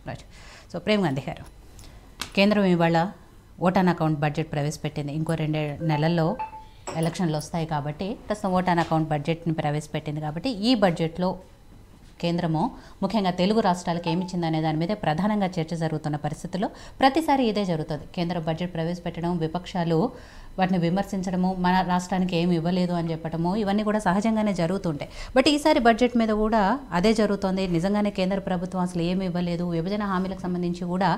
Right. So Prem Gandhi గారు, కేంద్రం ఇవాళ ఓట్ ఆన్ అకౌంట్ బడ్జెట్ ప్రవేశపెట్టింది. ఇంకో 2 నెలల్లో ఎలక్షన్లు వస్తాయి కాబట్టి ప్రస్తుతం ఓట్ ఆన్ అకౌంట్ బడ్జెట్ని ప్రవేశపెట్టింది కాబట్టి ఈ బడ్జెట్లో కేంద్రము ముఖ్యంగా తెలుగు రాష్ట్రాలకు ఏమిచ్చిందనే దాని మీద ప్రధానంగా చర్చ జరుగుతున్న పరిస్థితుల్లో ప్రతిసారి ఇదే జరుగుతుంది. కేంద్ర బడ్జెట్ ప్రవేశపెట్టడం, విపక్షాలు వాటిని విమర్శించడము, మన రాష్ట్రానికి ఏమి ఇవ్వలేదు అని చెప్పడము, ఇవన్నీ కూడా సహజంగానే జరుగుతుంటాయి. బట్ ఈసారి బడ్జెట్ మీద కూడా అదే జరుగుతుంది. నిజంగానే కేంద్ర ప్రభుత్వం అసలు ఏమి ఇవ్వలేదు, విభజన హామీలకు సంబంధించి కూడా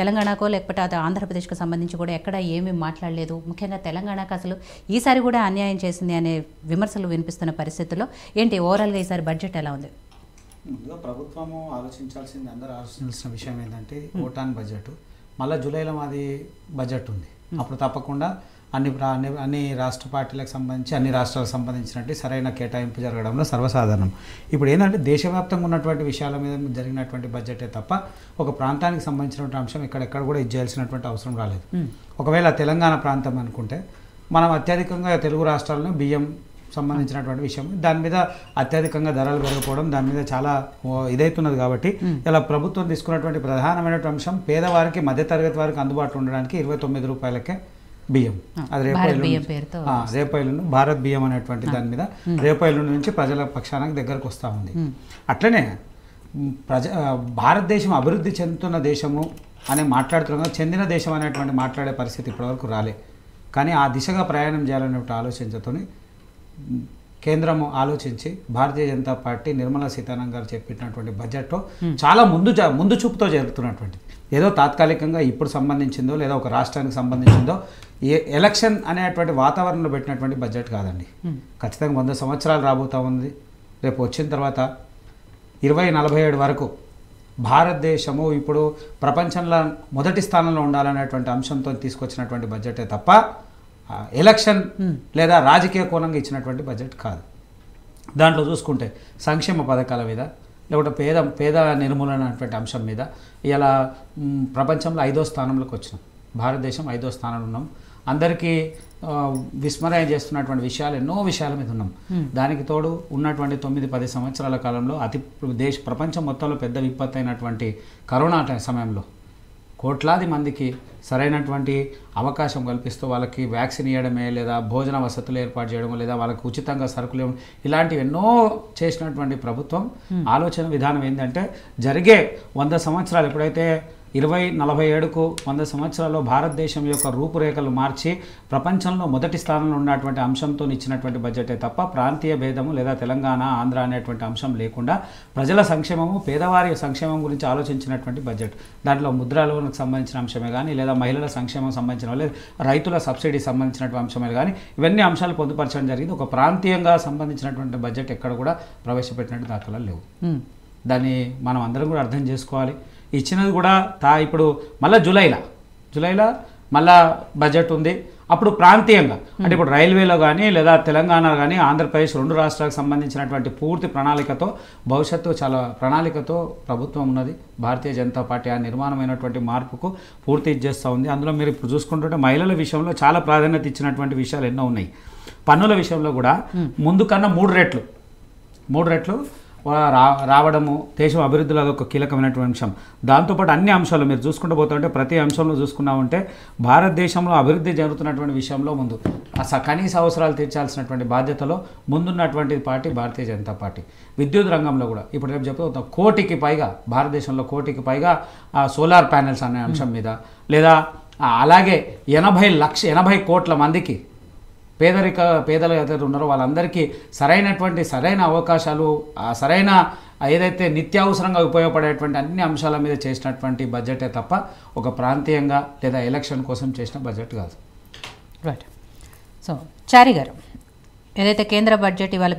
తెలంగాణకో లేకపోతే అది ఆంధ్రప్రదేశ్కి సంబంధించి కూడా ఎక్కడ ఏమీ మాట్లాడలేదు. ముఖ్యంగా తెలంగాణకు అసలు ఈసారి కూడా అన్యాయం చేసింది అనే విమర్శలు వినిపిస్తున్న పరిస్థితుల్లో ఏంటి ఓవరాల్గా ఈసారి బడ్జెట్ ఎలా ఉంది? ముందుగా ప్రభుత్వము ఆలోచించాల్సింది, అందరూ ఆలోచించాల్సిన విషయం ఏంటంటే ఓటాన్ బడ్జెట్ మళ్ళీ జూలైలో మాది బడ్జెట్ ఉంది. అప్పుడు తప్పకుండా అన్ని రాష్ట్ర పార్టీలకు సంబంధించి అన్ని రాష్ట్రాలకు సంబంధించినట్టు సరైన కేటాయింపు జరగడంలో సర్వసాధారణం. ఇప్పుడు ఏంటంటే దేశవ్యాప్తంగా ఉన్నటువంటి విషయాల మీద జరిగినటువంటి బడ్జెటే తప్ప ఒక ప్రాంతానికి సంబంధించినటువంటి అంశం ఎక్కడెక్కడ కూడా ఇచ్చేయాల్సినటువంటి అవసరం రాలేదు. ఒకవేళ తెలంగాణ ప్రాంతం అనుకుంటే మనం అత్యధికంగా తెలుగు రాష్ట్రాల్లో బియ్యం సంబంధించినటువంటి విషయం, దాని మీద అత్యధికంగా ధరలు పెరిగిపోవడం, దాని మీద చాలా ఇదైతున్నది. కాబట్టి ఇలా ప్రభుత్వం తీసుకున్నటువంటి ప్రధానమైనటువంటి అంశం పేదవారికి, మధ్యతరగతి వారికి అందుబాటులో ఉండడానికి 29 రూపాయలకే బియ్యం. అది రేపైలు భారత్ బియ్యం అనేటువంటి దాని మీద రేపైలు నుంచి ప్రజల పక్షానికి దగ్గరకు వస్తూ ఉంది. అట్లనే భారతదేశం అభివృద్ధి చెందుతున్న దేశము అని మాట్లాడుతున్నాం, చెందిన దేశం అనేటువంటి మాట్లాడే పరిస్థితి ఇప్పటివరకు రాలే. కానీ ఆ దిశగా ప్రయాణం చేయాలనే ఆలోచనతోని కేంద్రం ఆలోచించి భారతీయ జనతా పార్టీ నిర్మలా సీతారామన్ గారు చెప్పినటువంటి బడ్జెట్లో చాలా ముందు చూపుతో జరుగుతున్నటువంటిది. ఏదో తాత్కాలికంగా ఇప్పుడు సంబంధించిందో లేదా ఒక రాష్ట్రానికి సంబంధించిందో ఎలక్షన్ అనేటువంటి వాతావరణంలో పెట్టినటువంటి బడ్జెట్ కాదండి. ఖచ్చితంగా 100 సంవత్సరాలు రాబోతూ ఉంది. రేపు వచ్చిన తర్వాత 2047 వరకు భారతదేశము ఇప్పుడు ప్రపంచంలో మొదటి స్థానంలో ఉండాలనేటువంటి అంశంతో తీసుకొచ్చినటువంటి బడ్జెటే తప్ప ఎలక్షన్ లేదా రాజకీయ కోణంగా ఇచ్చినటువంటి బడ్జెట్ కాదు. దాంట్లో చూసుకుంటే సంక్షేమ పథకాల మీద లేకపోతే పేద నిర్మూలన అనేటువంటి అంశం మీద ఇలా ప్రపంచంలో 5వ స్థానంలోకి వచ్చినాం. భారతదేశం 5వ స్థానంలో ఉన్నాం. అందరికీ విస్మరణ చేస్తున్నటువంటి విషయాలు ఎన్నో విషయాల మీద ఉన్నాం. దానికి తోడు ఉన్నటువంటి 9-10 సంవత్సరాల కాలంలో ప్రపంచం మొత్తంలో పెద్ద విపత్తు అయినటువంటి కరోనా సమయంలో కోట్లాది మందికి సరైనటువంటి అవకాశం కల్పిస్తూ వాళ్ళకి వ్యాక్సిన్ ఇవ్వడమే, లేదా భోజన వసతులు ఏర్పాటు చేయడము, లేదా వాళ్ళకి ఉచితంగా సరుకులు ఇవ్వడం, ఇలాంటివి ఎన్నో చేసినటువంటి ప్రభుత్వం ఆలోచన విధానం ఏంటంటే జరిగే 100 సంవత్సరాలు ఎప్పుడైతే 2047కు 100 సంవత్సరాల్లో భారతదేశం యొక్క రూపురేఖలు మార్చి ప్రపంచంలో మొదటి స్థానంలో ఉన్నటువంటి అంశంతో ఇచ్చినటువంటి బడ్జెటే తప్ప ప్రాంతీయ భేదము లేదా తెలంగాణ ఆంధ్ర అనేటువంటి అంశం లేకుండా ప్రజల సంక్షేమము, పేదవారి సంక్షేమం గురించి ఆలోచించినటువంటి బడ్జెట్. దాంట్లో ముద్రా లోన్కు సంబంధించిన అంశమే కానీ, లేదా మహిళల సంక్షేమం సంబంధించిన, లేదా రైతుల సబ్సిడీ సంబంధించినటువంటి అంశమే కానీ, ఇవన్నీ అంశాలు పొందుపరచడం జరిగింది. ఒక ప్రాంతీయంగా సంబంధించినటువంటి బడ్జెట్ ఎక్కడ కూడా ప్రవేశపెట్టినట్టు దాఖలాలు లేవు. దాన్ని మనం అందరం కూడా అర్థం చేసుకోవాలి. ఇచ్చినది కూడా ఇప్పుడు మళ్ళీ జూలైలో మళ్ళా బడ్జెట్ ఉంది. అప్పుడు ప్రాంతీయంగా అంటే ఇప్పుడు రైల్వేలో కానీ లేదా తెలంగాణ కానీ ఆంధ్రప్రదేశ్ 2 రాష్ట్రాలకు సంబంధించినటువంటి పూర్తి ప్రణాళికతో భవిష్యత్తు చాలా ప్రణాళికతో ప్రభుత్వం ఉన్నది. భారతీయ జనతా పార్టీ ఆ నిర్మాణమైనటువంటి మార్పుకు పూర్తి ఇచ్చేస్తూ ఉంది. అందులో మీరు ఇప్పుడు చూసుకుంటుంటే మహిళల విషయంలో చాలా ప్రాధాన్యత ఇచ్చినటువంటి విషయాలు ఎన్నో ఉన్నాయి. పన్నుల విషయంలో కూడా ముందు కన్నా 3 రెట్లు రావడము దేశం అభివృద్ధిలో అదొక కీలకమైనటువంటి అంశం. దాంతోపాటు అన్ని అంశాలు మీరు చూసుకుంటూ పోతుంటే ప్రతి అంశంలో చూసుకున్నామంటే భారతదేశంలో అభివృద్ధి జరుగుతున్నటువంటి విషయంలో ముందు కనీస అవసరాలు తీర్చాల్సినటువంటి బాధ్యతలో ముందున్నటువంటి పార్టీ భారతీయ జనతా పార్టీ. విద్యుత్ రంగంలో కూడా ఇప్పుడు రేపు చెప్తా 1 కోటికి పైగా భారతదేశంలో 1 కోటికి పైగా సోలార్ ప్యానెల్స్ అనే అంశం మీద, లేదా అలాగే 80 కోట్ల మందికి పేదలు ఎవరైతే ఉన్నారో వాళ్ళందరికీ సరైన అవకాశాలు, సరైన ఏదైతే నిత్యావసరంగా ఉపయోగపడేటువంటి అన్ని అంశాల మీద చేసినటువంటి బడ్జెటే తప్ప ఒక ప్రాంతీయంగా లేదా ఎలక్షన్ కోసం చేసిన బడ్జెట్ కాదు. రైట్. సో చారి గారు, ఏదైతే కేంద్ర బడ్జెట్ ఇవాళ